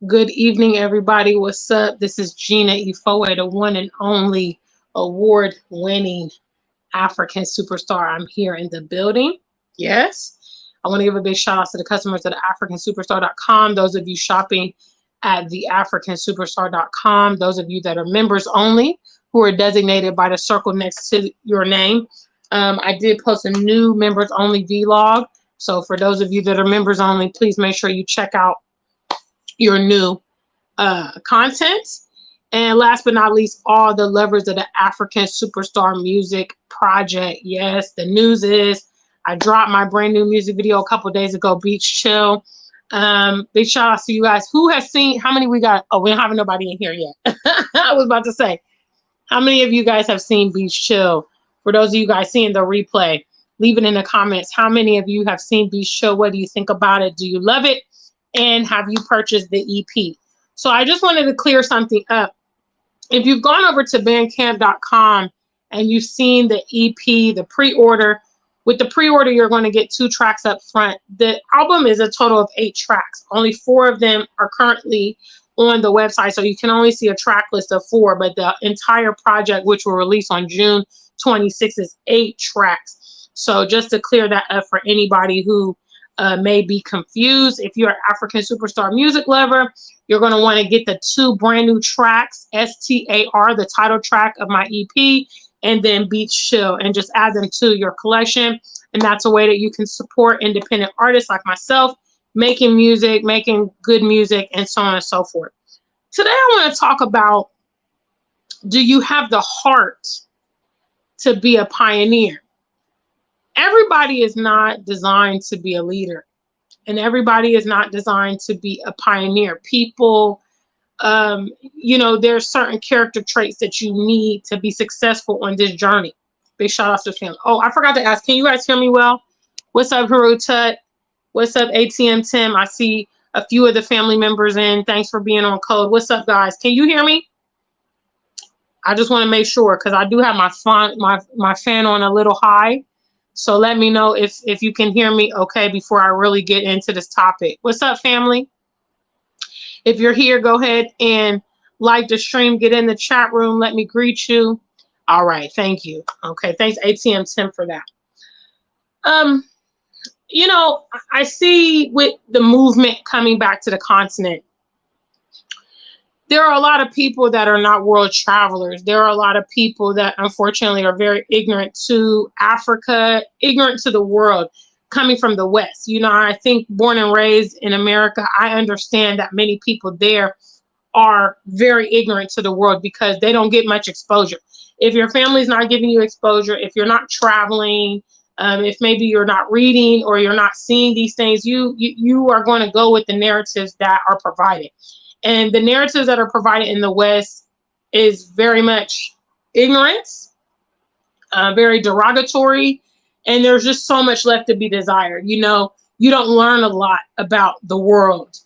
Good evening, everybody. What's up? This is Gina Ifoe, the one and only award-winning African superstar. I'm here in the building. Yes. I want to give a big shout out to the customers at AfricanSuperstar.com. Those of you shopping at theafricansuperstar.com. Those of you that are members only who are designated by the circle next to your name. I did post a new members only vlog. So for those of you that are members only, please make sure you check out your new content. And last but not least, all the lovers of the African Superstar Music Project. Yes, the news is I dropped my brand new music video a couple days ago, Beach Chill. Big shout out to you guys. Who has seen, how many we got? Oh, we don't have nobody in here yet. I was about to say, how many of you guys have seen Beach Chill? For those of you guys seeing the replay, leave it in the comments. How many of you have seen Beach Chill? What do you think about it? Do you love it? And have you purchased the EP? So I just wanted to clear something up. If you've gone over to bandcamp.com and you've seen the EP, the pre-order, with the pre-order, you're going to get 2 tracks up front. The album is a total of 8 tracks. Only 4 of them are currently on the website, so you can only see a track list of 4, but the entire project, which will release on June 26th, is 8 tracks. So just to clear that up for anybody who may be confused, if you're an African Superstar music lover, you're going to want to get the 2 brand new tracks, STAR, the title track of my EP, and then Beach Chill, and just add them to your collection. And that's a way that you can support independent artists like myself, making music, making good music, and so on and so forth. Today, I want to talk about, do you have the heart to be a pioneer? Everybody is not designed to be a leader, and everybody is not designed to be a pioneer. People, there's certain character traits that you need to be successful on this journey. Big shout out to family. Oh, I forgot to ask, can you guys hear me well? What's up, Haru Tut? What's up, ATM Tim? I see a few of the family members in. Thanks for being on code. What's up, guys? Can you hear me? I just want to make sure, because I do have my fan on a little high. So let me know if you can hear me okay before I really get into this topic. What's up, family? If you're here, go ahead and like the stream, get in the chat room. Let me greet you. All right, thank you. Okay, thanks ATM Tim for that. I see with the movement coming back to the continent, there are a lot of people that are not world travelers. There are a lot of people that unfortunately are very ignorant to Africa, ignorant to the world, coming from the West. I think born and raised in America, I understand that many people there are very ignorant to the world because they don't get much exposure. If your family's not giving you exposure, if you're not traveling, if maybe you're not reading or you're not seeing these things, you are going to go with the narratives that are provided. And the narratives that are provided in the West is very much ignorance, very derogatory, and there's just so much left to be desired. You don't learn a lot about the world.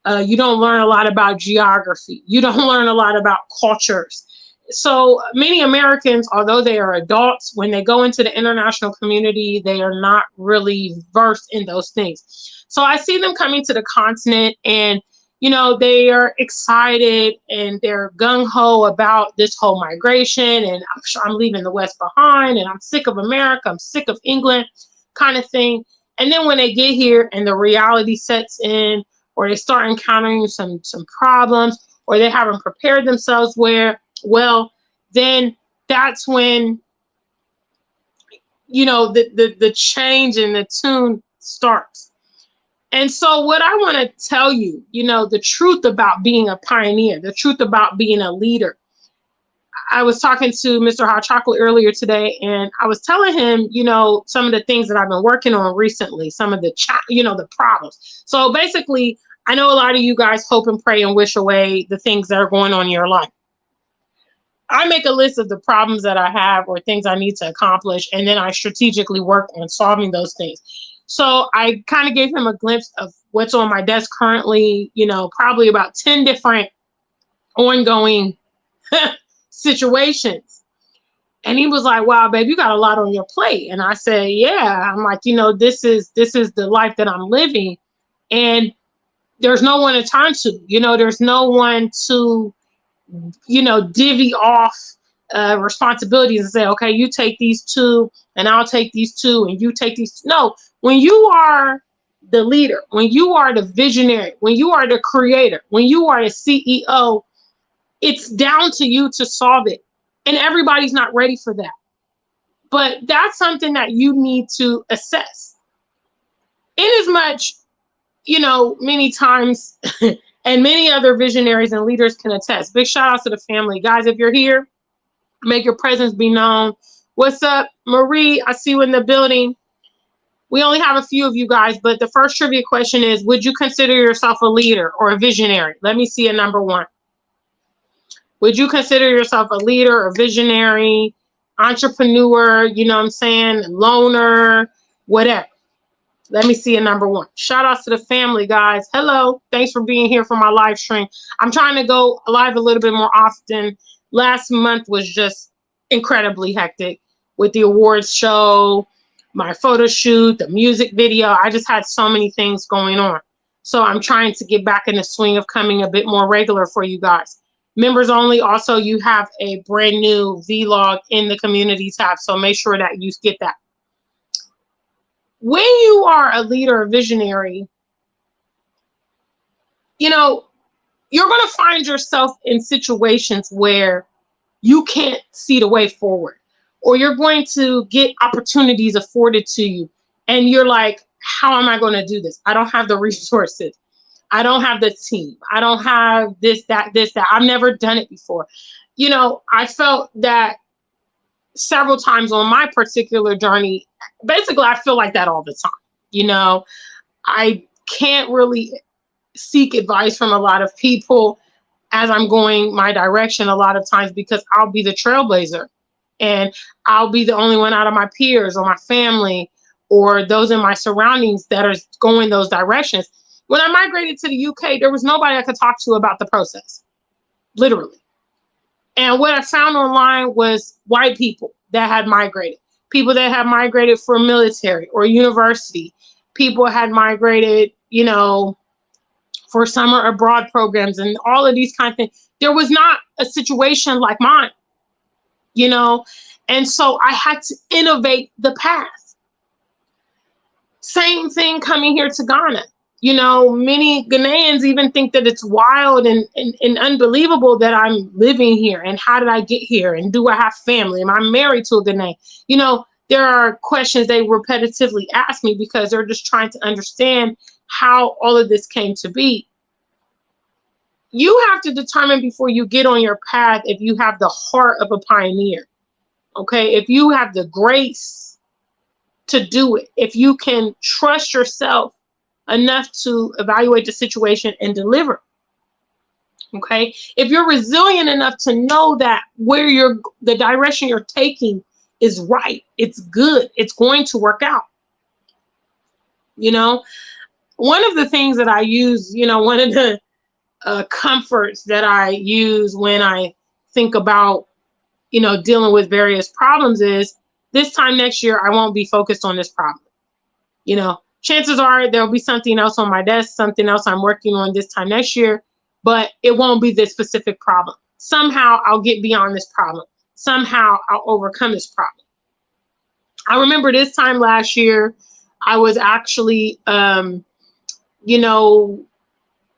You don't learn a lot about geography. You don't learn a lot about cultures. So many Americans, although they are adults, when they go into the international community, they are not really versed in those things. So I see them coming to the continent, and they are excited and they're gung-ho about this whole migration, and I'm leaving the West behind, and I'm sick of America, I'm sick of England, kind of thing. And then when they get here and the reality sets in, or they start encountering some problems, or they haven't prepared themselves well, then that's when the change in the tune starts. And so what I want to tell you, the truth about being a pioneer, the truth about being a leader. I was talking to Mr. Hot Chocolate earlier today, and I was telling him, some of the things that I've been working on recently, some of the problems. So basically, I know a lot of you guys hope and pray and wish away the things that are going on in your life. I make a list of the problems that I have or things I need to accomplish, and then I strategically work on solving those things. So I kind of gave him a glimpse of what's on my desk currently, probably about 10 different ongoing situations. And he was like, wow, babe, you got a lot on your plate. And I said, yeah. I'm like, this is the life that I'm living. And there's no one to turn to. There's no one to, divvy off responsibilities and say, okay, you take these two and I'll take these two and you take these. No, when you are the leader, when you are the visionary, when you are the creator, when you are the CEO, it's down to you to solve it. And everybody's not ready for that. But that's something that you need to assess. In as much, many times, and many other visionaries and leaders can attest. Big shout out to the family. Guys, if you're here, make your presence be known. What's up, Marie? I see you in the building. We only have a few of you guys, but the first trivia question is, would you consider yourself a leader or a visionary? Let me see a number one. Would you consider yourself a leader or visionary, entrepreneur, loner, whatever? Let me see a number one. Shout outs to the family, guys. Hello. Thanks for being here for my live stream. I'm trying to go live a little bit more often. Last month was just incredibly hectic with the awards show, my photo shoot, the music video. I just had so many things going on. So I'm trying to get back in the swing of coming a bit more regular for you guys. Members only. Also, you have a brand new vlog in the community tab. So make sure that you get that. When you are a leader, a visionary, you're going to find yourself in situations where you can't see the way forward, or you're going to get opportunities afforded to you. And you're like, how am I going to do this? I don't have the resources. I don't have the team. I don't have this, that. I've never done it before. I felt that several times on my particular journey. Basically, I feel like that all the time. I can't really seek advice from a lot of people as I'm going my direction a lot of times, because I'll be the trailblazer and I'll be the only one out of my peers or my family or those in my surroundings that are going those directions. When I migrated to the UK, there was nobody I could talk to about the process, literally. And what I found online was white people that had migrated, people that had migrated for military or university, people had migrated, for summer abroad programs and all of these kind of things. There was not a situation like mine, and so I had to innovate the path. Same thing coming here to Ghana. Many Ghanaians even think that it's wild and unbelievable that I'm living here. And how did I get here? And do I have family? Am I married to a Ghanaian? There are questions they repetitively ask me because they're just trying to understand how all of this came to be. You have to determine before you get on your path if you have the heart of a pioneer. Okay, if you have the grace to do it, if you can trust yourself enough to evaluate the situation and deliver. Okay, if you're resilient enough to know that the direction you're taking is right, it's good, it's going to work out. One of the things that I use, one of the comforts that I use when I think about, dealing with various problems is, this time next year, I won't be focused on this problem. Chances are there'll be something else on my desk, something else I'm working on this time next year, but it won't be this specific problem. Somehow I'll get beyond this problem. Somehow I'll overcome this problem. I remember this time last year, I was actually,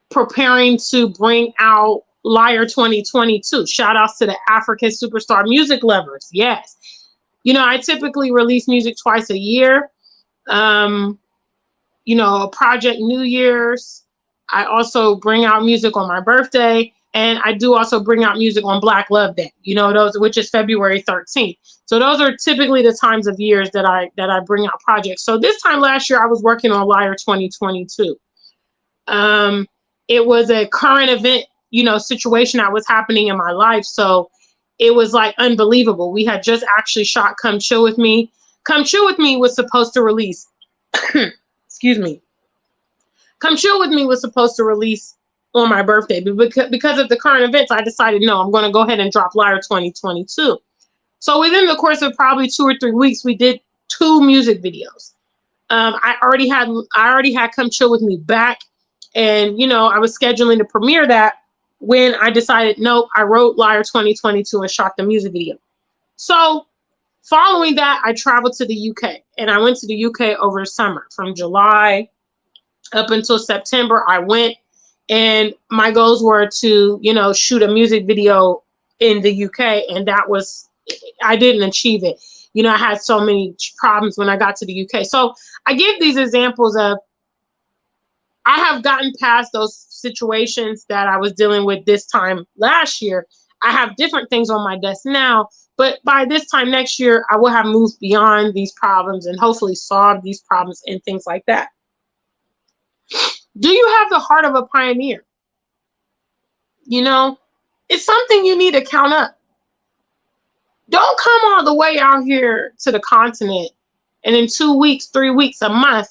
preparing to bring out Lyre 2022. Shout outs to the African superstar music lovers. Yes. I typically release music twice a year. Project New Year's. I also bring out music on my birthday, and I do also bring out music on Black Love Day, which is February 13th. So those are typically the times of years that I bring out projects. So this time last year, I was working on Lyre 2022. It was a current event, situation that was happening in my life. So it was like unbelievable. We had just actually shot Come Chill With Me. Come Chill With Me was supposed to release excuse me. Come Chill With Me was supposed to release on my birthday, but because of the current events, I decided, no, I'm going to go ahead and drop Lyre 2022. So within the course of probably 2 or 3 weeks, we did 2 music videos. I already had Come Chill With Me back. And, you know, I was scheduling to premiere that when I decided, nope, I wrote Liar 2022 and shot the music video. So following that, I traveled to the UK, and I went to the UK over the summer. From July up until September, I went, and my goals were to, you know, shoot a music video in the UK, and that was, I didn't achieve it. You know, I had so many problems when I got to the UK. So I give these examples of, I have gotten past those situations that I was dealing with this time last year. I have different things on my desk now, but by this time next year, I will have moved beyond these problems and hopefully solved these problems and things like that. Do you have the heart of a pioneer? You know, it's something you need to count up. Don't come all the way out here to the continent and in 2 weeks, 3 weeks, a month,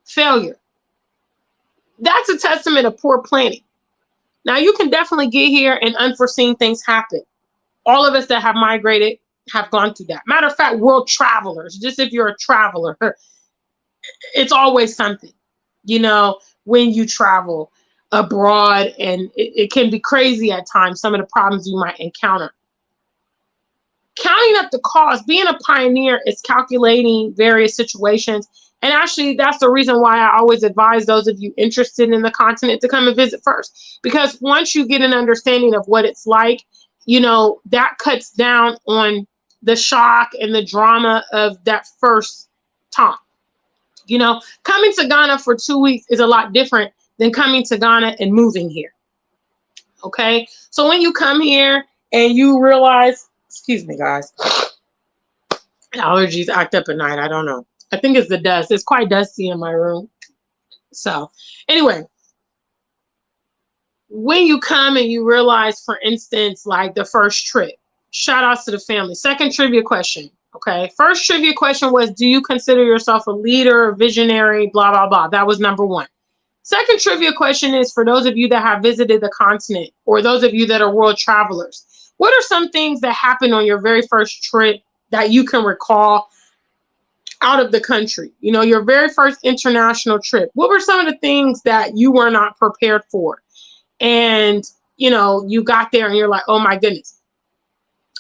failure. That's a testament of poor planning. Now, you can definitely get here and unforeseen things happen. All of us that have migrated have gone through that. Matter of fact, world travelers, just if you're a traveler, it's always something, you know, when you travel abroad, and it can be crazy at times, some of the problems you might encounter. Counting up the cost, being a pioneer is calculating various situations. And actually, that's the reason why I always advise those of you interested in the continent to come and visit first. Because once you get an understanding of what it's like, you know, that cuts down on the shock and the drama of that first time. You know, coming to Ghana for 2 weeks is a lot different than coming to Ghana and moving here. Okay, so when you come here and you realize, excuse me, guys, allergies act up at night. I don't know. I think it's the dust. It's quite dusty in my room. So anyway, when you come and you realize, for instance, like the first trip, shout outs to the family. Second trivia question. Okay. First trivia question was, do you consider yourself a leader, visionary, blah, blah, blah. That was number one. Second trivia question is, for those of you that have visited the continent, or those of you that are world travelers, what are some things that happened on your very first trip that you can recall out of the country? You know, your very first international trip. What were some of the things that you were not prepared for? And, you know, you got there and you're like, oh my goodness.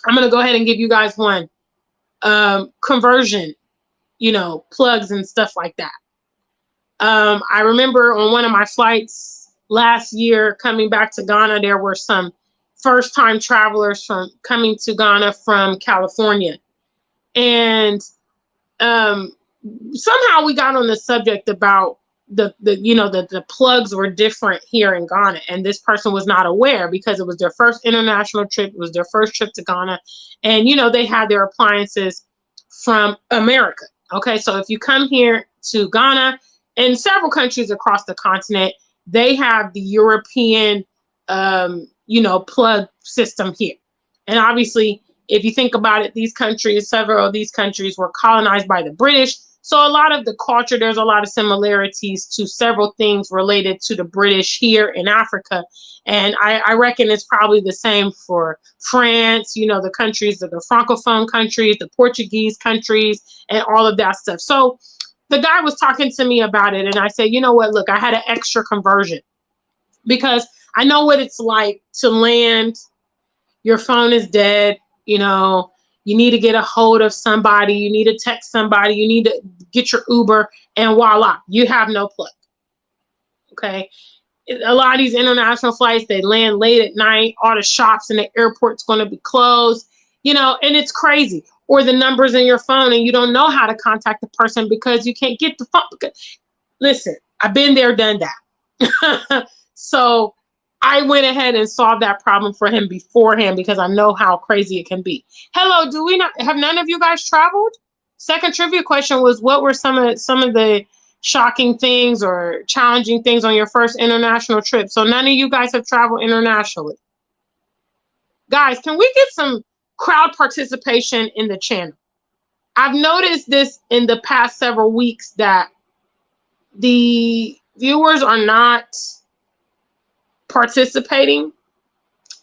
I'm going to go ahead and give you guys one. Conversion, you know, plugs and stuff like that. I remember on one of my flights last year coming back to Ghana, there were some first-time travelers from coming to Ghana from California. And somehow we got on the subject about the plugs were different here in Ghana, and this person was not aware because it was their first international trip. It was their first trip to Ghana, and you know, they had their appliances from America. Okay, so if you come here to Ghana and several countries across the continent, they have the European plug system here. And obviously, if you think about it, these countries, several of these countries were colonized by the British. So a lot of the culture, there's a lot of similarities to several things related to the British here in Africa. And I reckon it's probably the same for France, you know, the countries, the Francophone countries, the Portuguese countries, and all of that stuff. So the guy was talking to me about it, and I said, you know what, look, I had an extra conversion because I know what it's like to land, your phone is dead, you know, you need to get a hold of somebody, you need to text somebody, you need to get your Uber, and voila, you have no plug. Okay. A lot of these international flights, they land late at night, all the shops in the airport's going to be closed, you know, and it's crazy. Or the numbers in your phone and you don't know how to contact the person because you can't get the phone. Listen, I've been there, done that. So I went ahead and solved that problem for him beforehand because I know how crazy it can be. Hello, have none of you guys traveled? Second trivia question was, what were some of the shocking things or challenging things on your first international trip? So none of you guys have traveled internationally. Guys, can we get some crowd participation in the channel? I've noticed this in the past several weeks that the viewers are not participating.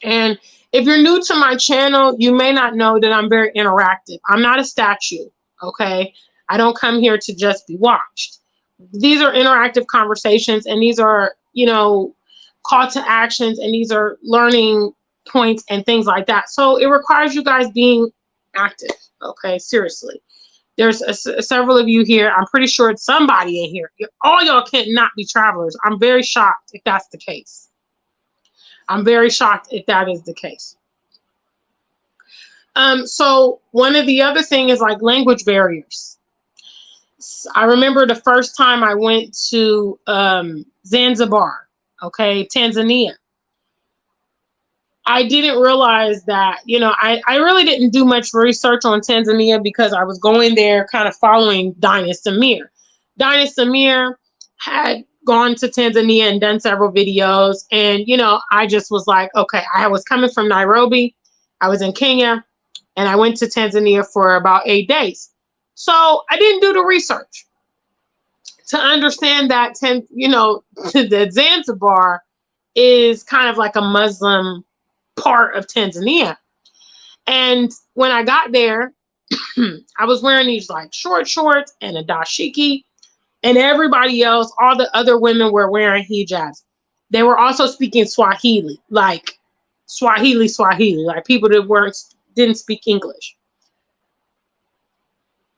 And if you're new to my channel, you may not know that I'm very interactive. I'm not a statue, okay? I don't come here to just be watched. These are interactive conversations, and these are, call to actions, and these are learning points and things like that. So it requires you guys being active. Okay, seriously. There's several of you here. I'm pretty sure it's somebody in here. All y'all cannot be travelers. I'm very shocked if that's the case. I'm very shocked if that is the case. So one of the other thing is like language barriers. I remember the first time I went to Zanzibar, okay, Tanzania. I didn't realize that, I really didn't do much research on Tanzania because I was going there kind of following Dinah Samir. Dinah Samir had gone to Tanzania and done several videos. And, I just was like, okay, I was coming from Nairobi. I was in Kenya and I went to Tanzania for about 8 days. So I didn't do the research to understand that, that Zanzibar is kind of like a Muslim part of Tanzania. And when I got there, I was wearing these like short shorts and a dashiki, and everybody else, all the other women were wearing hijabs. They were also speaking Swahili, like Swahili, like people that didn't speak English.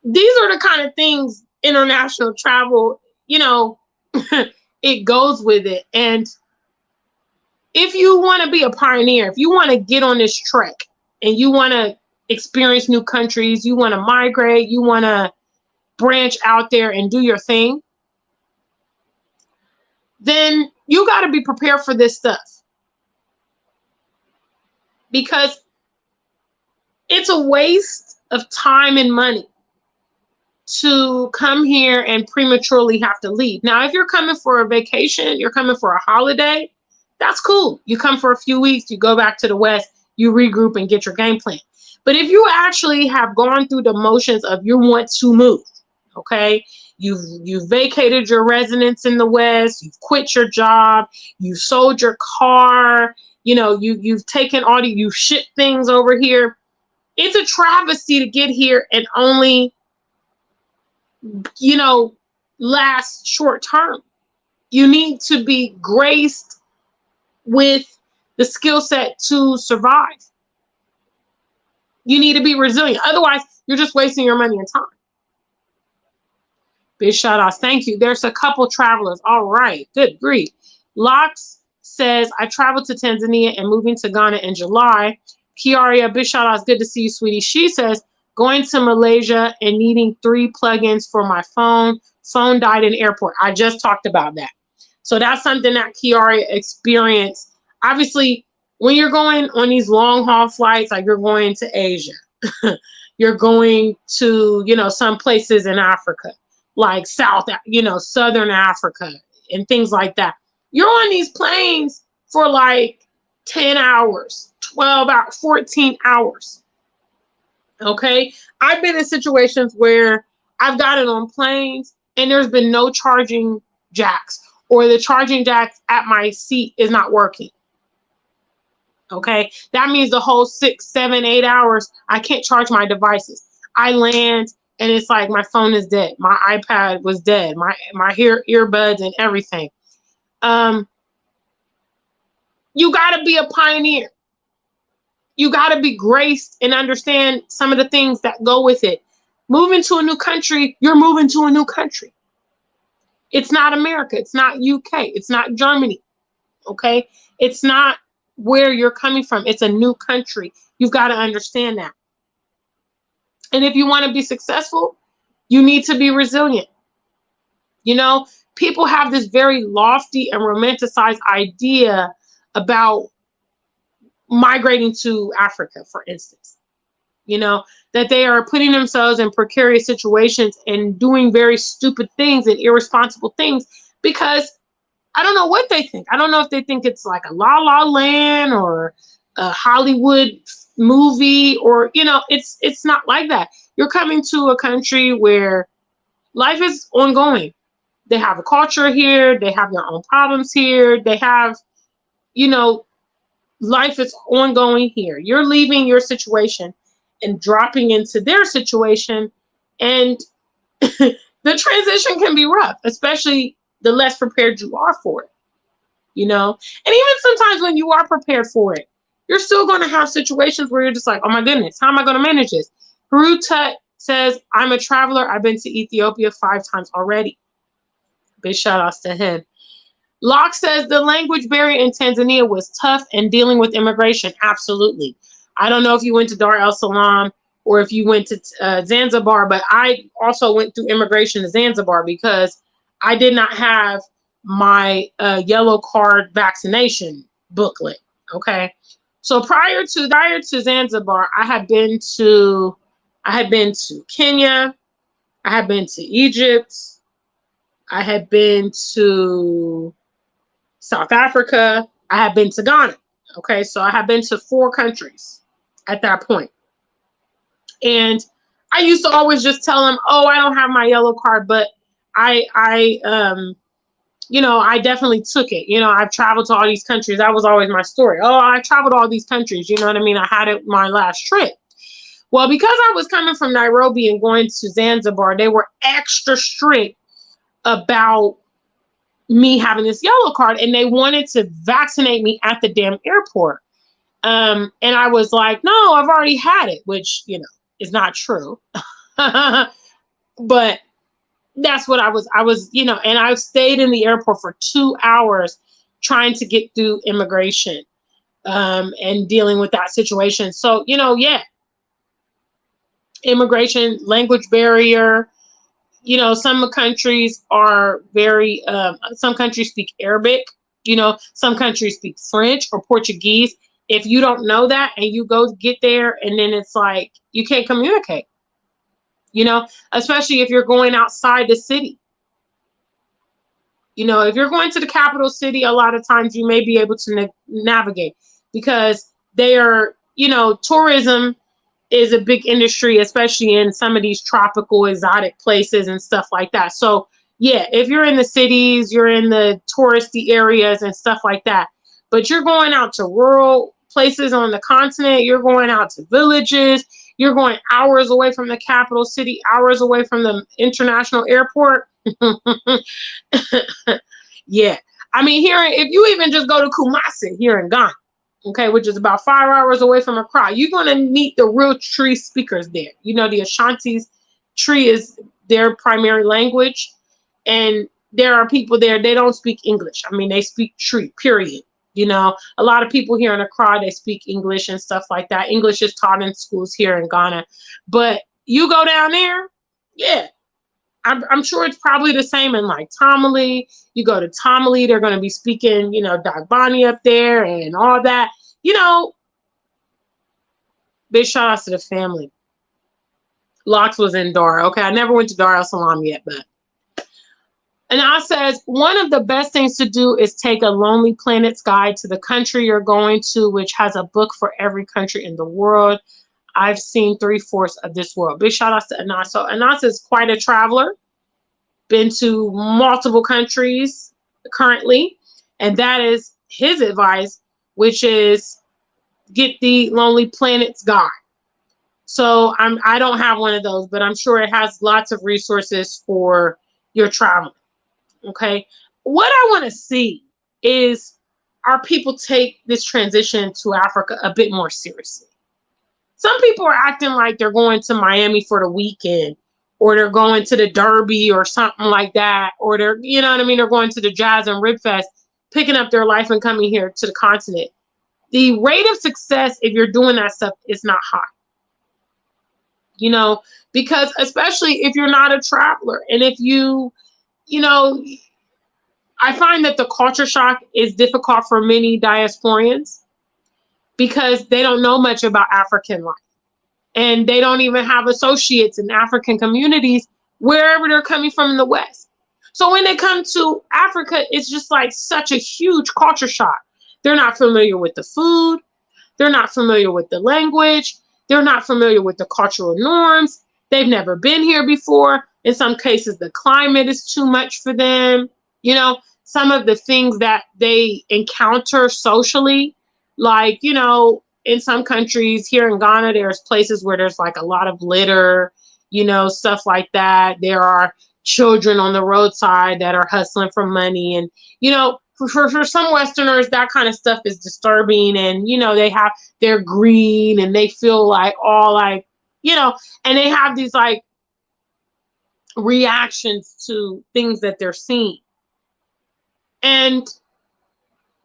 These are the kind of things international travel, it goes with it. And if you want to be a pioneer, if you want to get on this trek and you want to experience new countries, you want to migrate, you want to branch out there and do your thing, then you got to be prepared for this stuff. Because it's a waste of time and money to come here and prematurely have to leave. Now, if you're coming for a vacation, you're coming for a holiday, that's cool. You come for a few weeks, you go back to the West, you regroup and get your game plan. But if you actually have gone through the motions of you want to move, okay, you've vacated your residence in the West, you've quit your job, you've sold your car, you've taken you've shipped things over here. It's a travesty to get here and only, last short term. You need to be graced with the skill set to survive. You need to be resilient. Otherwise, you're just wasting your money and time. Big shout outs. Thank you. There's a couple travelers. All right. Good grief. Locks says, I traveled to Tanzania and moving to Ghana in July. Kiaria, big shout outs. Good to see you, sweetie. She says, going to Malaysia and needing 3 plugins for my phone. Phone died in airport. I just talked about that. So that's something that Kiaria experienced. Obviously, when you're going on these long haul flights, like you're going to Asia, you're going to, some places in Africa, like Southern Africa and things like that. You're on these planes for like 10 hours, 12 hours, 14 hours. Okay. I've been in situations where I've gotten on planes and there's been no charging jacks, or the charging jacks at my seat is not working. Okay. That means the whole 6, 7, 8 hours, I can't charge my devices. I land and it's like my phone is dead. My iPad was dead. My earbuds and everything. You got to be a pioneer. You got to be graced and understand some of the things that go with it. Moving to a new country, you're moving to a new country. It's not America. It's not UK. It's not Germany. Okay? It's not where you're coming from. It's a new country. You've got to understand that. And if you want to be successful, you need to be resilient. People have this very lofty and romanticized idea about migrating to Africa, for instance. That they are putting themselves in precarious situations and doing very stupid things and irresponsible things because I don't know what they think. I don't know if they think it's like a La La Land or a Hollywood movie or, it's not like that. You're coming to a country where life is ongoing. They have a culture here. They have their own problems here. They have, life is ongoing here. You're leaving your situation and dropping into their situation. And the the transition can be rough, especially the less prepared you are for it, you know? And even sometimes when you are prepared for it, you're still going to have situations where you're just like, oh my goodness, how am I going to manage this? Haru Tut says, I'm a traveler. I've been to Ethiopia 5 times already. Big shout outs to him. Locke says the language barrier in Tanzania was tough and dealing with immigration. Absolutely. I don't know if you went to Dar es Salaam or if you went to Zanzibar, but I also went through immigration to Zanzibar because I did not have my yellow card vaccination booklet. Okay. So prior to Zanzibar, I had been to Kenya, I had been to Egypt, I had been to South Africa, I had been to Ghana. Okay, so I had been to 4 countries at that point. And I used to always just tell them, oh, I don't have my yellow card, but you know, I definitely took it. You know, I've traveled to all these countries. That was always my story. Oh, I traveled to all these countries. You know what I mean? I had it my last trip. Well, because I was coming from Nairobi and going to Zanzibar, they were extra strict about me having this yellow card, and they wanted to vaccinate me at the damn airport. And I was like, no, I've already had it, which, you know, is not true. But that's what I was, you know, and I stayed in the airport for 2 hours trying to get through immigration and dealing with that situation. So, you know, yeah, immigration, language barrier, you know, some countries are very, some countries speak Arabic, you know, some countries speak French or Portuguese. If you don't know that and you go get there and then it's like, you can't communicate, you know, especially if you're going outside the city. You know, if you're going to the capital city, a lot of times you may be able to navigate because they are, you know, tourism is a big industry, especially in some of these tropical exotic places and stuff like that. So yeah, if you're in the cities, you're in the touristy areas and stuff like that, but you're going out to rural places on the continent, you're going out to villages, you're going hours away from the capital city, hours away from the international airport. Yeah, I mean, here, if you even just go to Kumasi here in Ghana, okay, which is about 5 hours away from Accra, you're going to meet the real tree speakers there. You know, the Ashantis tree is their primary language, and there are people there, they don't speak English. I mean, they speak tree, period. You know, a lot of people here in Accra, they speak English and stuff like that. English is taught in schools here in Ghana, but you go down there, yeah, I'm sure it's probably the same in like Tamale. You go to Tamale, they're going to be speaking, you know, Dagbani up there and all that. You know, big shout outs to the family. Locks was in Dar. Okay, I never went to Dar es Salaam yet, but. And I says, one of the best things to do is take a Lonely Planets guide to the country you're going to, which has a book for every country in the world. I've seen 3/4 of this world. Big shout outs to Anas. So Anas is quite a traveler, been to multiple countries currently, and that is his advice, which is get the Lonely Planets guide. So I don't have one of those, but I'm sure it has lots of resources for your travel. Okay, what I want to see is our people take this transition to Africa a bit more seriously. Some people are acting like they're going to Miami for the weekend, or they're going to the Derby or something like that, or they're, you know what I mean, they're going to the Jazz and Rib Fest, picking up their life and coming here to the continent. The rate of success, if you're doing that stuff, is not high. You know, because especially if you're not a traveler, and if you know, I find that the culture shock is difficult for many diasporians because they don't know much about African life. And they don't even have associates in African communities wherever they're coming from in the West. So when they come to Africa, it's just like such a huge culture shock. They're not familiar with the food. They're not familiar with the language. They're not familiar with the cultural norms. They've never been here before. In some cases, the climate is too much for them. You know, some of the things that they encounter socially, like, you know, in some countries here in Ghana, there's places where there's like a lot of litter, you know, stuff like that. There are children on the roadside that are hustling for money. And, you know, for some Westerners, that kind of stuff is disturbing. And, you know, they're green and they feel like all like, you know, and they have these like reactions to things that they're seeing. And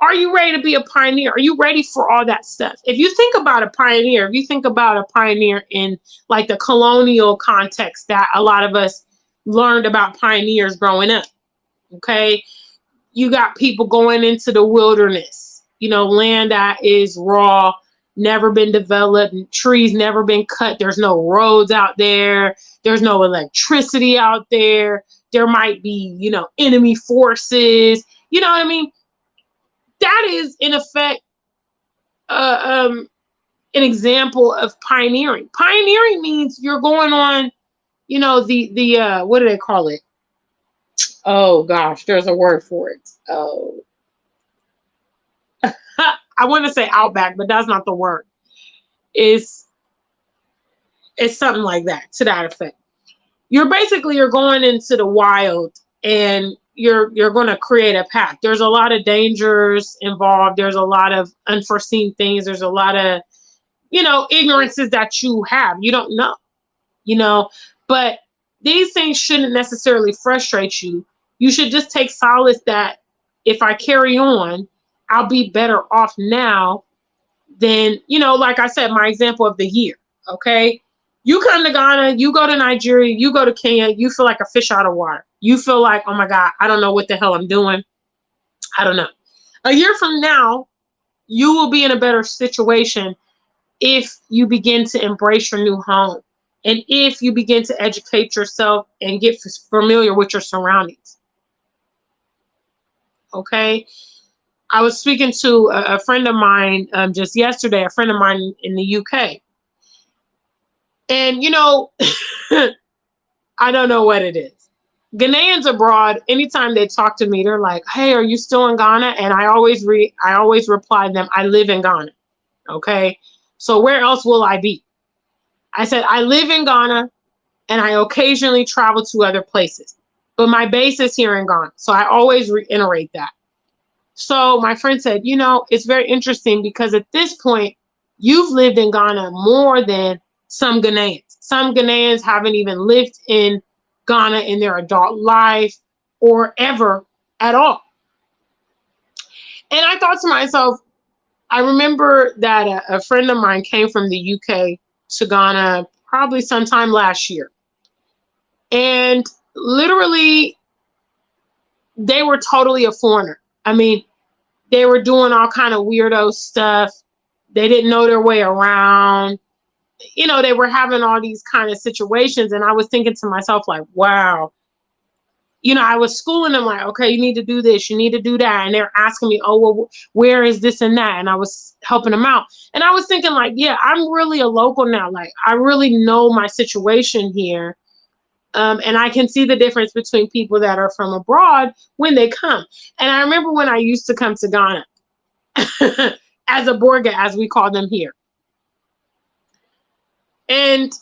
are you ready to be a pioneer? Are you ready for all that stuff? If you think about a pioneer, if you think about a pioneer in like the colonial context that a lot of us learned about pioneers growing up, okay? You got people going into the wilderness, you know, land that is raw, never been developed, trees never been cut. There's no roads out there. There's no electricity out there. There might be, you know, enemy forces. You know what I mean? That is, in effect, an example of pioneering. Pioneering means you're going on, you know, the what do they call it? Oh gosh, there's a word for it. Oh, I want to say outback, but that's not the word. It's something like that, to that effect. You're going into the wild and you're going to create a path. There's a lot of dangers involved. There's a lot of unforeseen things. There's a lot of, you know, ignorances that you have. You don't know, you know, but these things shouldn't necessarily frustrate you. You should just take solace that if I carry on, I'll be better off now than, you know, like I said, my example of the year. Okay. You come to Ghana, you go to Nigeria, you go to Kenya, you feel like a fish out of water. You feel like, oh my God, I don't know what the hell I'm doing. I don't know. A year from now, you will be in a better situation if you begin to embrace your new home and if you begin to educate yourself and get familiar with your surroundings. Okay. I was speaking to a friend of mine just yesterday, a friend of mine in the UK. And, you know, I don't know what it is. Ghanaians abroad, anytime they talk to me, they're like, hey, are you still in Ghana? And I always reply to them, I live in Ghana. Okay. So where else will I be? I said, I live in Ghana and I occasionally travel to other places, but my base is here in Ghana. So I always reiterate that. So my friend said, you know, it's very interesting because at this point, you've lived in Ghana more than some Ghanaians. Some Ghanaians haven't even lived in Ghana in their adult life or ever at all. And I thought to myself, I remember that a friend of mine came from the UK to Ghana probably sometime last year. And literally, they were totally a foreigner. I mean, they were doing all kind of weirdo stuff. They didn't know their way around. You know, they were having all these kind of situations. And I was thinking to myself, like, wow. You know, I was schooling them like, okay, you need to do this, you need to do that. And they're asking me, oh, well, where is this and that? And I was helping them out. And I was thinking like, yeah, I'm really a local now. Like, I really know my situation here. And I can see the difference between people that are from abroad when they come. And I remember when I used to come to Ghana as a Borga, as we call them here. And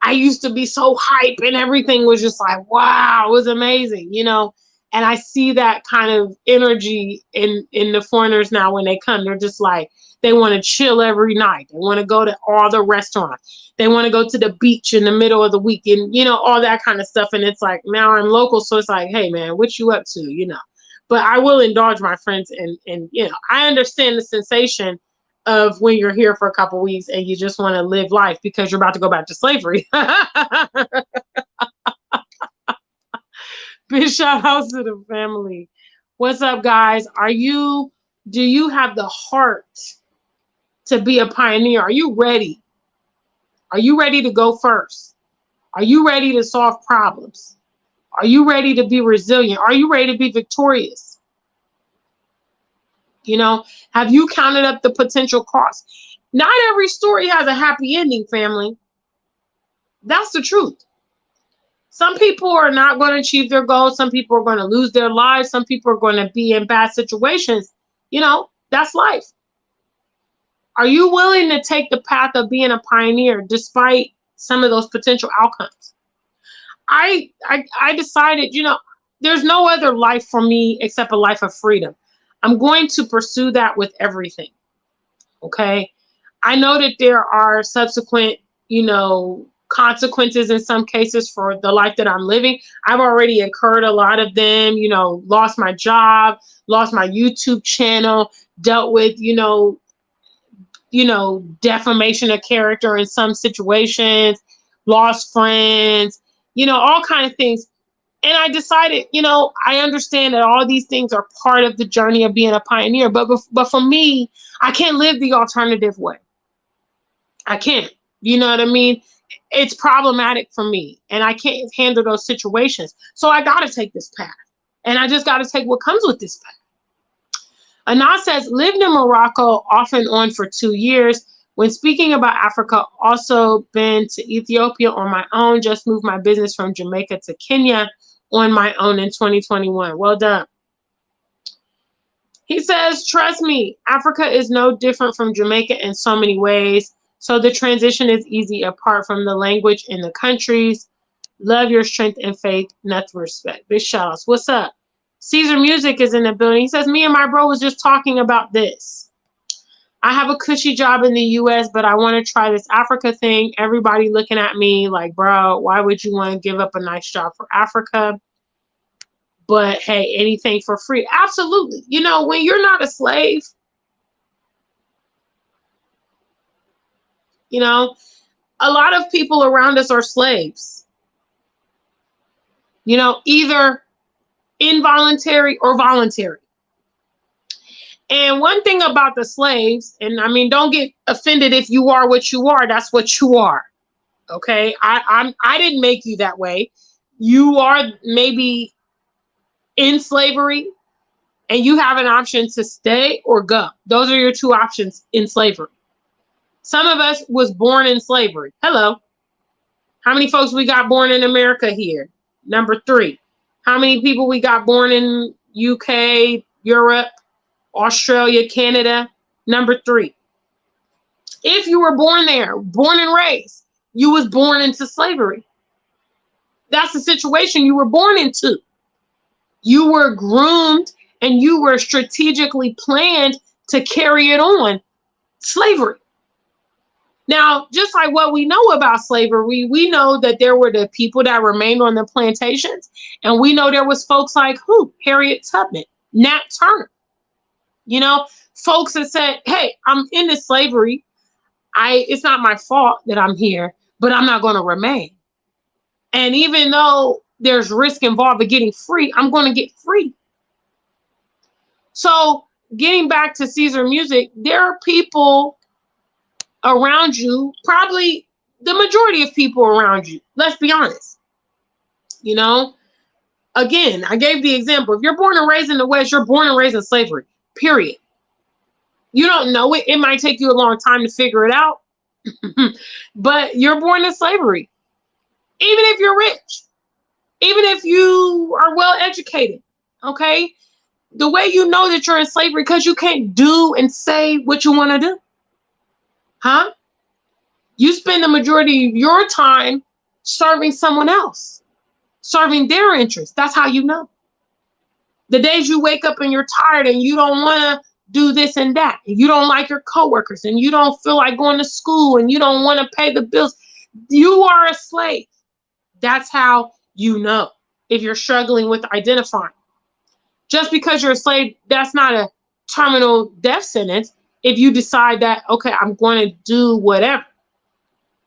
I used to be so hype and everything was just like, wow, it was amazing, you know. And I see that kind of energy in the foreigners now when they come. They're just like, they want to chill every night. They want to go to all the restaurants. They want to go to the beach in the middle of the week and, you know, all that kind of stuff. And it's like, now I'm local. So it's like, hey, man, what you up to, you know? But I will indulge my friends. And you know, I understand the sensation of when you're here for a couple of weeks and you just want to live life because you're about to go back to slavery. Big shout out to the family. What's up, guys? Do you have the heart to be a pioneer? Are you ready? Are you ready to go first? Are you ready to solve problems? Are you ready to be resilient? Are you ready to be victorious? You know, have you counted up the potential costs? Not every story has a happy ending, family. That's the truth. Some people are not going to achieve their goals. Some people are going to lose their lives. Some people are going to be in bad situations. You know, that's life. Are you willing to take the path of being a pioneer despite some of those potential outcomes? I decided, there's no other life for me except a life of freedom. I'm going to pursue that with everything. Okay. I know that there are subsequent, consequences in some cases for the life that I'm living. I've already incurred a lot of them, lost my job, lost my YouTube channel, dealt with, defamation of character in some situations, lost friends, all kind of things. And I decided, I understand that all these things are part of the journey of being a pioneer, but for me, I can't live the alternative way. I can't. You know what I mean? It's problematic for me, and I can't handle those situations. So I got to take this path, and I just got to take what comes with this path. Anas says, lived in Morocco off and on for 2 years. When speaking about Africa, also been to Ethiopia on my own, just moved my business from Jamaica to Kenya on my own in 2021. Well done. He says, trust me, Africa is no different from Jamaica in so many ways. So the transition is easy apart from the language in the countries. Love your strength and faith. Nothing respect. Big shout outs. What's up? Caesar Music is in the building. He says, me and my bro was just talking about this. I have a cushy job in the US, but I want to try this Africa thing. Everybody looking at me like, bro, why would you want to give up a nice job for Africa? But hey, anything for free. Absolutely. When you're not a slave, a lot of people around us are slaves. Either involuntary or voluntary. And one thing about the slaves, and I mean, don't get offended if you are what you are, that's what you are. Okay. I didn't make you that way. You are maybe in slavery and you have an option to stay or go. Those are your two options in slavery. Some of us was born in slavery. Hello. How many folks we got born in America here? Number 3. How many people we got born in UK, Europe, Australia, Canada? Number 3. If you were born there, born and raised, you was born into slavery. That's the situation you were born into. You were groomed and you were strategically planned to carry it on. Slavery. Now, just like what we know about slavery, we know that there were the people that remained on the plantations, and we know there was folks like who? Harriet Tubman, Nat Turner. Folks that said, hey, I'm into slavery. It's not my fault that I'm here, but I'm not going to remain. And even though there's risk involved in getting free, I'm going to get free. So getting back to Caesar Music, there are people around you, probably the majority of people around you. Let's be honest. Again, I gave the example. If you're born and raised in the West, you're born and raised in slavery, period. You don't know it. It might take you a long time to figure it out, but you're born in slavery. Even if you're rich, even if you are well educated, okay? The way you know that you're in slavery because you can't do and say what you want to do. Huh? You spend the majority of your time serving someone else, serving their interests. That's how you know. The days you wake up and you're tired and you don't want to do this and that, and you don't like your coworkers, and you don't feel like going to school, and you don't want to pay the bills, you are a slave. That's how you know if you're struggling with identifying. Just because you're a slave, that's not a terminal death sentence. If you decide that, okay, I'm going to do whatever.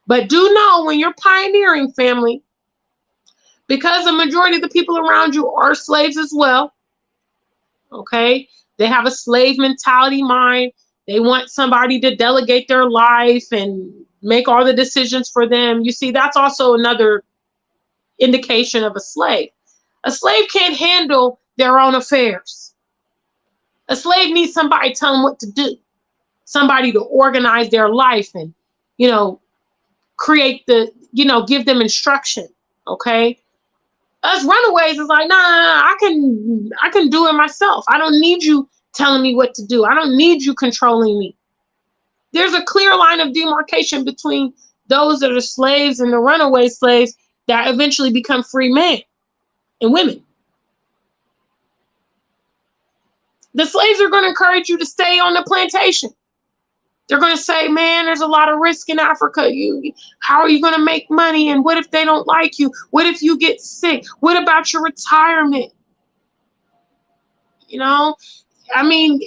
But do know when you're pioneering, family, because the majority of the people around you are slaves as well, okay? They have a slave mentality mind. They want somebody to delegate their life and make all the decisions for them. You see, that's also another indication of a slave. A slave can't handle their own affairs. A slave needs somebody to tell them what to do. Somebody to organize their life and, create give them instruction. Okay. Us runaways is like, no, I can do it myself. I don't need you telling me what to do. I don't need you controlling me. There's a clear line of demarcation between those that are slaves and the runaway slaves. that eventually become free men and women. The slaves are going to encourage you to stay on the plantation. They're going to say, man, there's a lot of risk in Africa. How are you going to make money? And what if they don't like you? What if you get sick? What about your retirement? You know, I mean,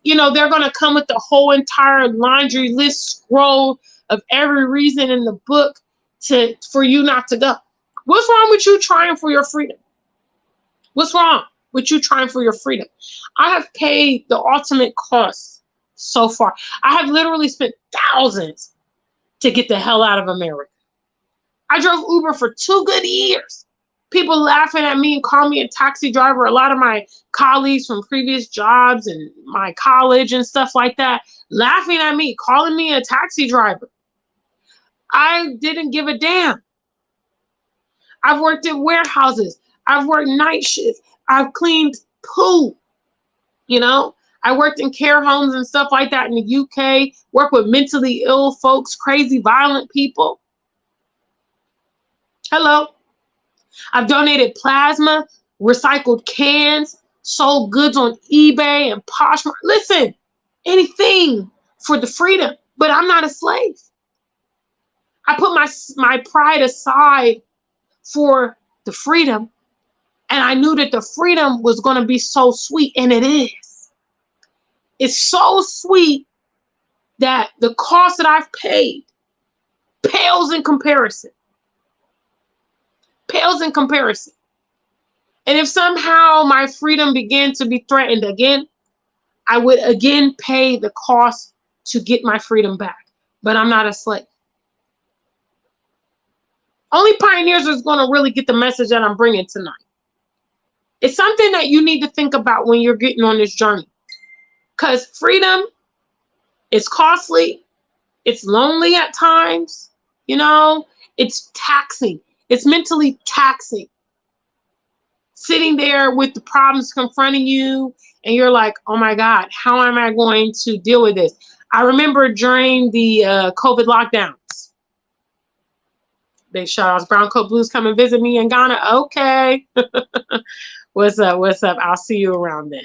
you know, they're going to come with the whole entire laundry list scroll of every reason in the book for you not to go. What's wrong with you trying for your freedom? What's wrong with you trying for your freedom? I have paid the ultimate cost so far. I have literally spent thousands to get the hell out of America. I drove Uber for 2 good years. People laughing at me and calling me a taxi driver. A lot of my colleagues from previous jobs and my college and stuff like that, laughing at me, calling me a taxi driver. I didn't give a damn. I've worked in warehouses. I've worked night shifts. I've cleaned poo. You know, I worked in care homes and stuff like that in the UK, worked with mentally ill folks, crazy, violent people. Hello. I've donated plasma, recycled cans, sold goods on eBay and Poshmark. Listen, anything for the freedom, but I'm not a slave. I put my pride aside for the freedom, and I knew that the freedom was going to be so sweet, and it is. It's so sweet that the cost that I've paid pales in comparison. Pales in comparison. And if somehow my freedom began to be threatened again, I would again pay the cost to get my freedom back. But I'm not a slave. Only pioneers is going to really get the message that I'm bringing tonight. It's something that you need to think about when you're getting on this journey. Because freedom is costly. It's lonely at times. You know, it's taxing. It's mentally taxing. Sitting there with the problems confronting you, and you're like, oh my God, how am I going to deal with this? I remember during the COVID lockdowns. Big shout outs. Brown Coat Blues come and visit me in Ghana. Okay. What's up? What's up? I'll see you around then.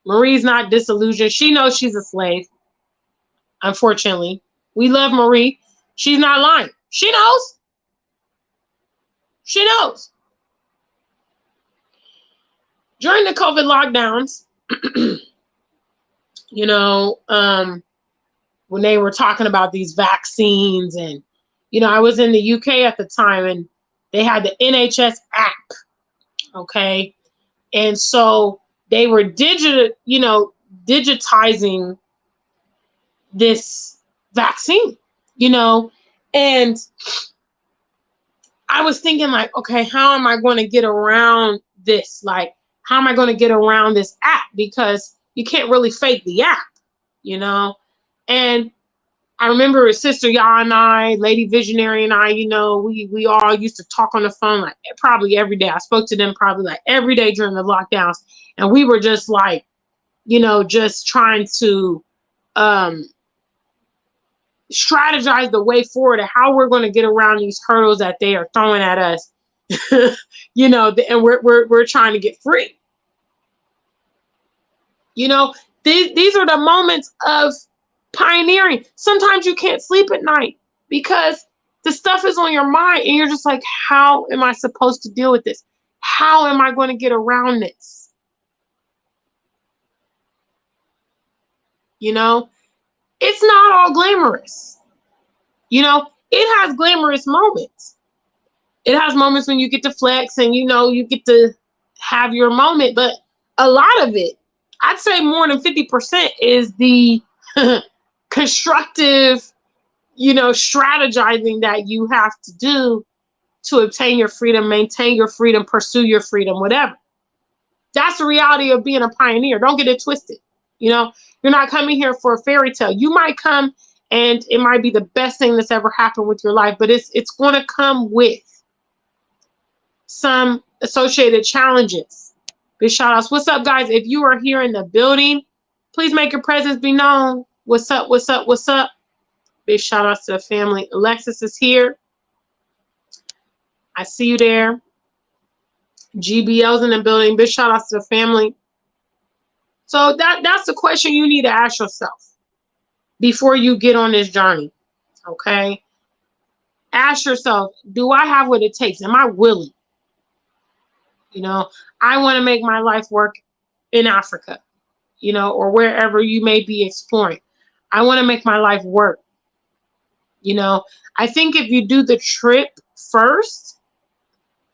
Marie's not disillusioned. She knows she's a slave. Unfortunately. We love Marie. She's not lying. She knows. She knows. During the COVID lockdowns, you know, when they were talking about these vaccines, and, you know, I was in the UK at the time, and they had the NHS app. Okay. And so they were digitizing this vaccine, you know, and I was thinking like, okay, how am I going to get around this? Like, how am I going to get around this app? Because you can't really fake the app, you know? And I remember Sister Ya and I, Lady Visionary and I, you know, we all used to talk on the phone like probably every day. I spoke to them probably like every day during the lockdowns. And we were just like, you know, just trying to strategize the way forward and how we're going to get around these hurdles that they are throwing at us, you know, and we're trying to get free. You know, these are the moments of pioneering. Sometimes you can't sleep at night because the stuff is on your mind and you're just like, how am I supposed to deal with this? How am I going to get around this? You know, it's not all glamorous. You know, it has glamorous moments. It has moments when you get to flex and, you know, you get to have your moment. But a lot of it, I'd say more than 50% is the constructive, you know, strategizing that you have to do to obtain your freedom, maintain your freedom, pursue your freedom, whatever. That's the reality of being a pioneer. Don't get it twisted. You know, you're not coming here for a fairy tale. You might come and it might be the best thing that's ever happened with your life, but it's going to come with some associated challenges. Big shout outs. What's up, guys? If you are here in the building, please make your presence be known. What's up? What's up? What's up? Big shout outs to the family. Alexis is here. I see you there. GBL's in the building. Big shout outs to the family. So that's the question you need to ask yourself before you get on this journey. Okay? Ask yourself, do I have what it takes? Am I willing? You know, I want to make my life work in Africa, you know, or wherever you may be exploring. I want to make my life work. You know, I think if you do the trip first,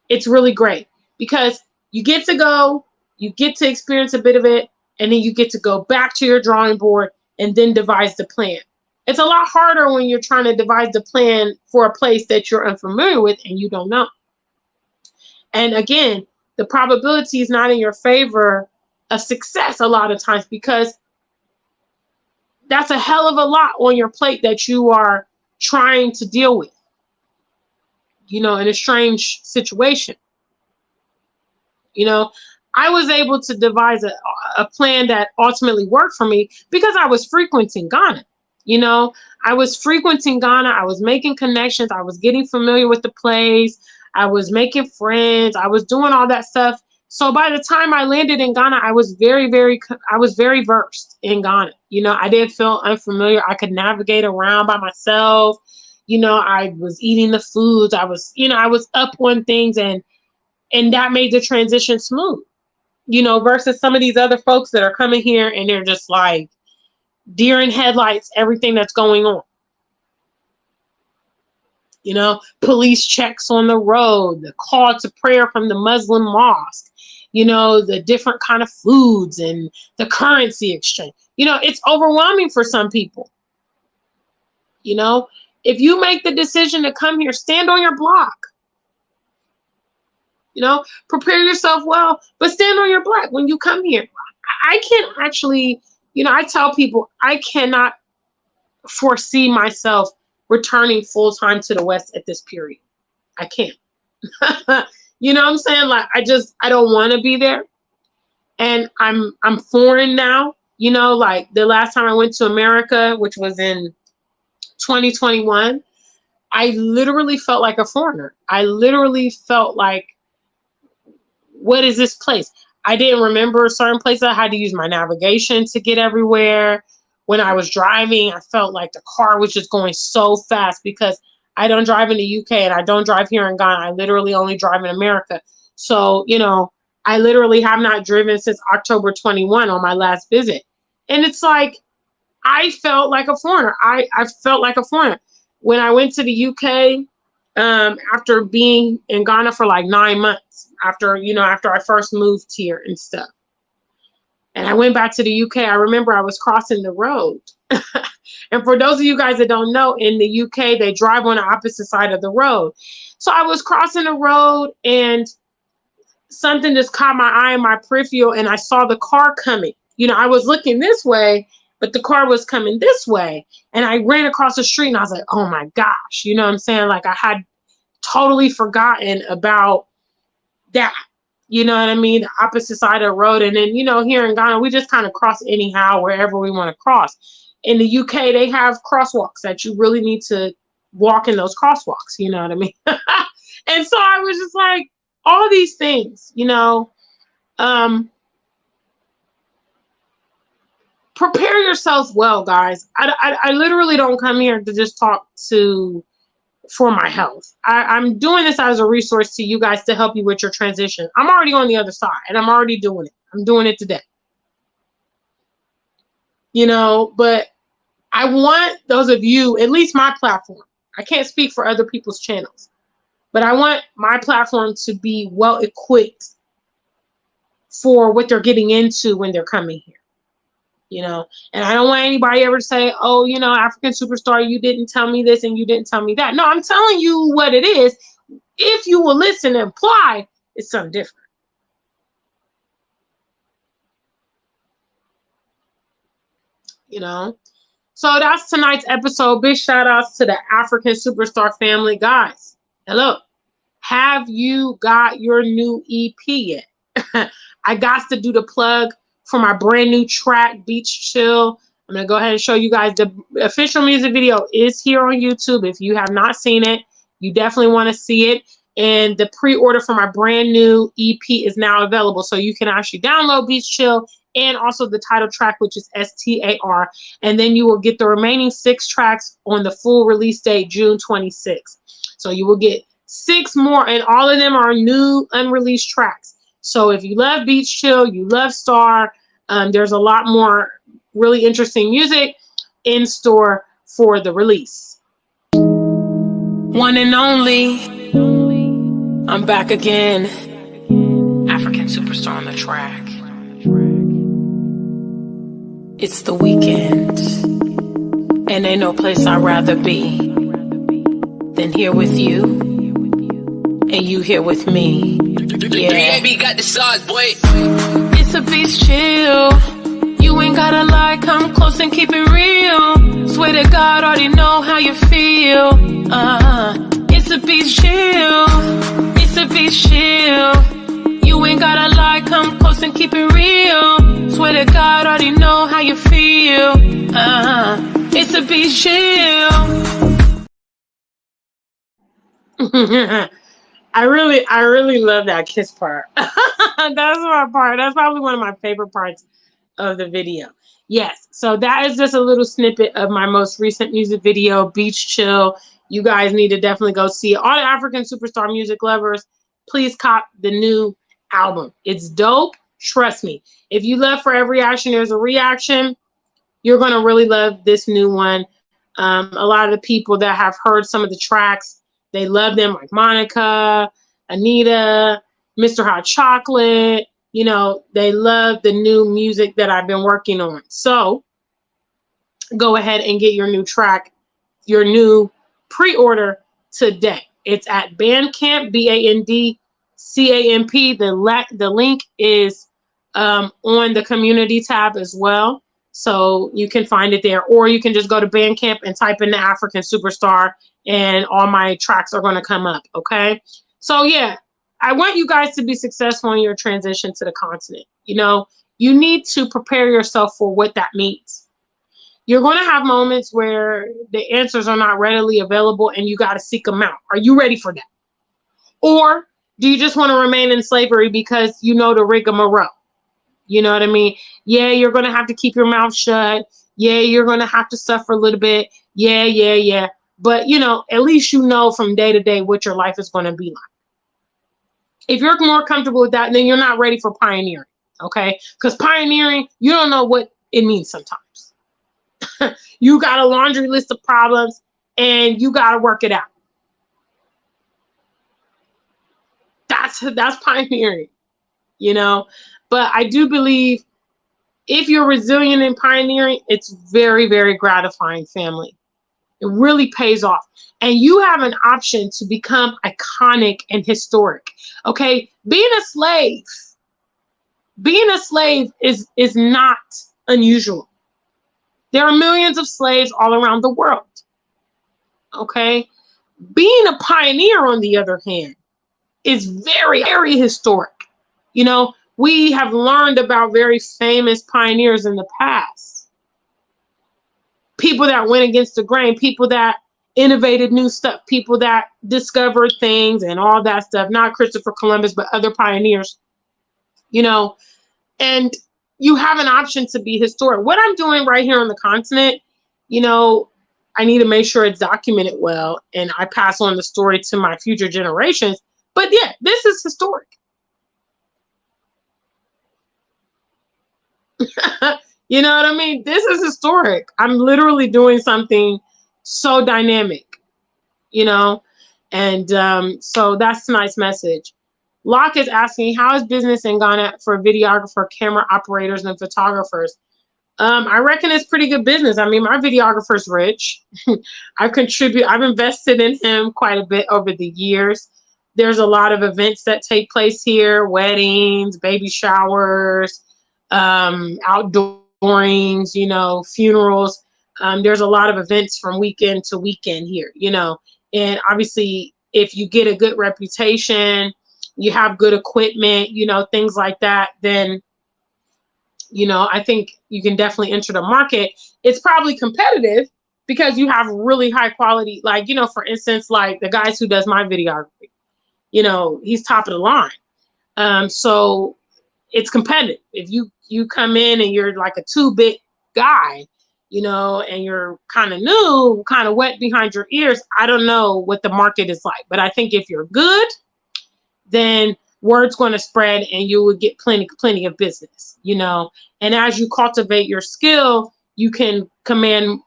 it's really great because you get to go, you get to experience a bit of it, and then you get to go back to your drawing board and then devise the plan. It's a lot harder when you're trying to devise the plan for a place that you're unfamiliar with and you don't know. And again, the probability is not in your favor of success a lot of times because that's a hell of a lot on your plate that you are trying to deal with, you know, in a strange situation. You know, I was able to devise a plan that ultimately worked for me because I was frequenting Ghana. You know, I was frequenting Ghana. I was making connections. I was getting familiar with the place. I was making friends. I was doing all that stuff. So by the time I landed in Ghana, I was very versed in Ghana. You know, I didn't feel unfamiliar. I could navigate around by myself. You know, I was eating the foods. I was up on things, and that made the transition smooth. You know, versus some of these other folks that are coming here and they're just like deer in headlights, everything that's going on. You know, police checks on the road, the call to prayer from the Muslim mosque, you know, the different kind of foods and the currency exchange. You know, it's overwhelming for some people. You know, if you make the decision to come here, stand on your block. You know, prepare yourself well, but stand on your block when you come here. I can't actually, you know, I tell people I cannot foresee myself returning full time to the West at this period. I can't. You know what I'm saying? Like I don't want to be there. And I'm foreign now. You know, like the last time I went to America, which was in 2021, I literally felt like a foreigner. I literally felt like, what is this place? I didn't remember certain places. I had to use my navigation to get everywhere. When I was driving, I felt like the car was just going so fast because I don't drive in the UK and I don't drive here in Ghana. I literally only drive in America. So, you know, I literally have not driven since October 21 on my last visit. And it's like, I felt like a foreigner. I felt like a foreigner. When I went to the UK, after being in Ghana for like 9 months, after I first moved here and stuff. And I went back to the UK. I remember I was crossing the road. And for those of you guys that don't know, in the UK, they drive on the opposite side of the road. So I was crossing the road and something just caught my eye in my peripheral and I saw the car coming. You know, I was looking this way, but the car was coming this way. And I ran across the street and I was like, oh my gosh, you know what I'm saying? Like I had totally forgotten about that. You know what I mean? The opposite side of the road. And then, you know, here in Ghana, we just kind of cross anyhow, wherever we want to cross. In the UK, they have crosswalks that you really need to walk in those crosswalks. You know what I mean? And so I was just like, all these things, you know, prepare yourselves well, guys. I literally don't come here to just talk for my health. I'm doing this as a resource to you guys to help you with your transition. I'm already on the other side and I'm already doing it. I'm doing it today. You know, but I want those of you, at least my platform, I can't speak for other people's channels, but I want my platform to be well equipped for what they're getting into when they're coming here. You know, and I don't want anybody ever to say, oh, you know, African Superstar, you didn't tell me this and you didn't tell me that. No, I'm telling you what it is. If you will listen and apply, it's something different. You know, so that's tonight's episode. Big shout outs to the African Superstar family. Guys, hello. Have you got your new EP yet? I got to do the plug for my brand new track, Beach Chill. I'm going to go ahead and show you guys the official music video is here on YouTube. If you have not seen it, you definitely want to see it. And the pre-order for my brand new EP is now available. So you can actually download Beach Chill and also the title track, which is STAR. And then you will get the remaining 6 tracks on the full release date, June 26th. So you will get 6 more, and all of them are new unreleased tracks. So if you love Beach Chill, you love Star, there's a lot more really interesting music in store for the release. One and only, I'm back again. African Superstar on the track. It's the weekend, and ain't no place I'd rather be than here with you, and you here with me. Yeah. Got the sauce, boy. It's a beach chill. You ain't gotta lie, come close and keep it real. Swear to God, already know how you feel. It's a beach chill. It's a beach chill. You ain't gotta lie, come close and keep it real. Swear to God, already know how you feel. It's a beach chill. I really love that kiss part. That's my part. That's probably one of my favorite parts of the video. Yes, so that is just a little snippet of my most recent music video, Beach Chill. You guys need to definitely go see it. All the African Superstar music lovers, please cop the new album. It's dope. Trust me. If you love For Every Action, There's a Reaction, you're going to really love this new one. A lot of the people that have heard some of the tracks, they love them, like Monica, Anita, Mr. Hot Chocolate. You know, they love the new music that I've been working on. So go ahead and get your new track, your new pre-order today. It's at Bandcamp, BANDCAMP. The link is on the community tab as well. So you can find it there, or you can just go to Bandcamp and type in the African Superstar, and all my tracks are going to come up. Okay. So yeah, I want you guys to be successful in your transition to the continent. You know, you need to prepare yourself for what that means. You're going to have moments where the answers are not readily available and you got to seek them out. Are you ready for that? Or do you just want to remain in slavery because you know the rigmarole? You know what I mean? Yeah, you're going to have to keep your mouth shut. Yeah, you're going to have to suffer a little bit. Yeah. But, you know, at least you know from day to day what your life is going to be like. If you're more comfortable with that, then you're not ready for pioneering, okay? Because pioneering, you don't know what it means sometimes. You got a laundry list of problems, and you got to work it out. That's pioneering, you know? But I do believe if you're resilient in pioneering, it's very, very gratifying, family. It really pays off. And you have an option to become iconic and historic. Okay? Being a slave is not unusual. There are millions of slaves all around the world. Okay? Being a pioneer, on the other hand, is very, very historic. You know, we have learned about very famous pioneers in the past. People that went against the grain, people that innovated new stuff, people that discovered things and all that stuff. Not Christopher Columbus, but other pioneers, you know. And you have an option to be historic. What I'm doing right here on the continent, you know, I need to make sure it's documented well and I pass on the story to my future generations. But yeah, this is historic. You know what I mean? This is historic. I'm literally doing something so dynamic, you know? And so that's a nice message. Locke is asking, how is business in Ghana for videographer, camera operators, and photographers? I reckon it's pretty good business. I mean, my videographer's rich. I've invested in him quite a bit over the years. There's a lot of events that take place here, weddings, baby showers, outdoorings, you know, funerals. There's a lot of events from weekend to weekend here, you know, and obviously if you get a good reputation, you have good equipment, you know, things like that, then, you know, I think you can definitely enter the market. It's probably competitive because you have really high quality, like, you know, for instance, like the guys who does my videography, you know, he's top of the line. So it's competitive. If you come in and you're like a 2-bit guy, you know, and you're kind of new, kind of wet behind your ears, I don't know what the market is like. But I think if you're good, then word's going to spread and you will get plenty of business, you know. And as you cultivate your skill, you can command,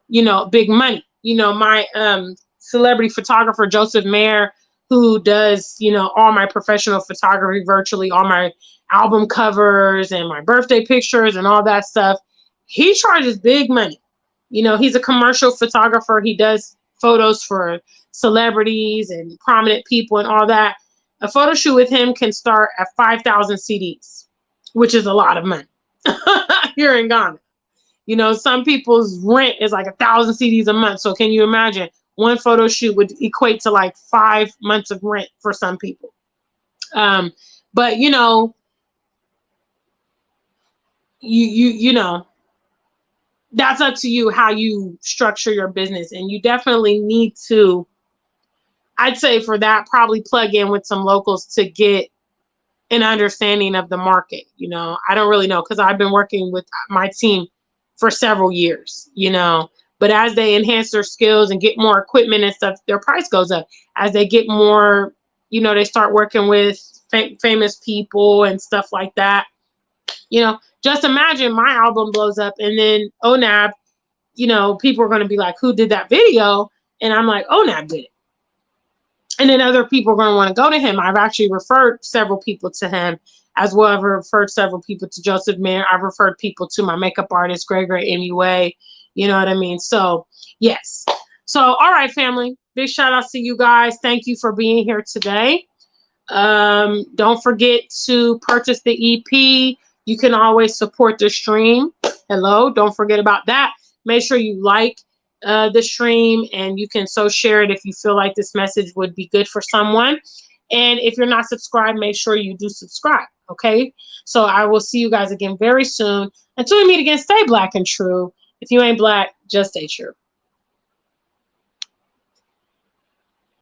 you know, big money. You know, my celebrity photographer, Joseph Mayer, who does, you know, all my professional photography, virtually all my album covers and my birthday pictures and all that stuff, he charges big money. You know, he's a commercial photographer. He does photos for celebrities and prominent people and all that. A photo shoot with him can start at 5,000 CDs, which is a lot of money here in Ghana. You know, some people's rent is like 1,000 CDs a month. So can you imagine? One photo shoot would equate to like 5 months of rent for some people. But you know, you know, that's up to you how you structure your business, and you definitely need to, I'd say for that, probably plug in with some locals to get an understanding of the market. You know, I don't really know because I've been working with my team for several years, you know, but as they enhance their skills and get more equipment and stuff, their price goes up. As they get more, you know, they start working with famous people and stuff like that. You know, just imagine my album blows up and then ONAB, you know, people are going to be like, who did that video? And I'm like, ONAB did it. And then other people are going to want to go to him. I've actually referred several people to him, as well. I've referred several people to Joseph Mayer. I've referred people to my makeup artist, Gregory MUA. You know what I mean? So, yes. So, all right, family. Big shout outs to you guys. Thank you for being here today. Don't forget to purchase the EP. You can always support the stream. Hello. Don't forget about that. Make sure you like the stream, and you can so share it if you feel like this message would be good for someone. And if you're not subscribed, make sure you do subscribe. Okay. So I will see you guys again very soon. Until we meet again, stay black and true. If you ain't black, just stay true.